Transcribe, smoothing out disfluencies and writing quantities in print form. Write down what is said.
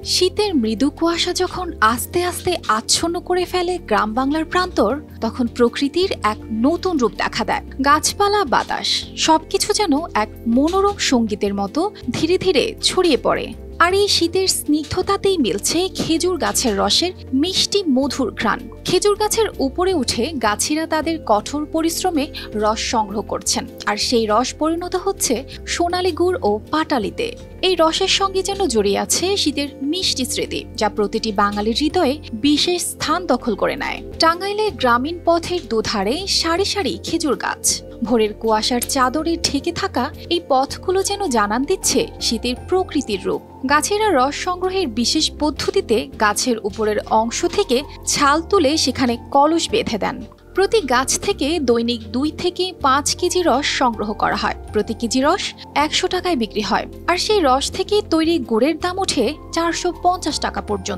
শীতের মৃদু কুয়াশা যখন আস্তে আস্তে আচ্ছন্ন করে ফেলে গ্রাম বাংলার প্রান্তর, তখন প্রকৃতির এক নতুন রূপ দেখা দেয়। গাছপালা, বাতাস সবকিছু যেন এক মনোরম সঙ্গীতের মতো ধীরে ধীরে ছড়িয়ে পড়ে। আর এই শীতের স্নিগ্ধতাতেই মিলছে খেজুর গাছের রসের মিষ্টি মধুর ঘ্রাণ। খেজুর গাছের উপরে উঠে গাছিরা তাদের কঠোর পরিশ্রমে রস সংগ্রহ করছেন, আর সেই রস পরিণত হচ্ছে সোনালী গুড় ও পাটালিতে। এই রসের সঙ্গে যেন জড়িয়ে আছে শীতের মিষ্টি স্মৃতি, যা প্রতিটি বাঙালির হৃদয়ে বিশেষ স্থান দখল করে নেয়। টাঙ্গাইলে গ্রামীণ পথের দুধারে সারি সারি খেজুর গাছ, ভোরের কুয়াশার চাদরে ঢেকে থাকা এই পথগুলো যেন জানান দিচ্ছে শীতের প্রকৃতির রূপ। গাছেরা রস সংগ্রহের বিশেষ পদ্ধতিতে গাছের উপরের অংশ থেকে ছাল তুলে সেখানে কলস বেঁধে দেন। প্রতি গাছ থেকে দৈনিক 2 থেকে 5 কেজি রস সংগ্রহ করা হয়। প্রতি কেজি রস 100 টাকায় বিক্রি হয়, আর সেই রস থেকে তৈরি গুড়ের দাম ওঠে 450 টাকা পর্যন্ত।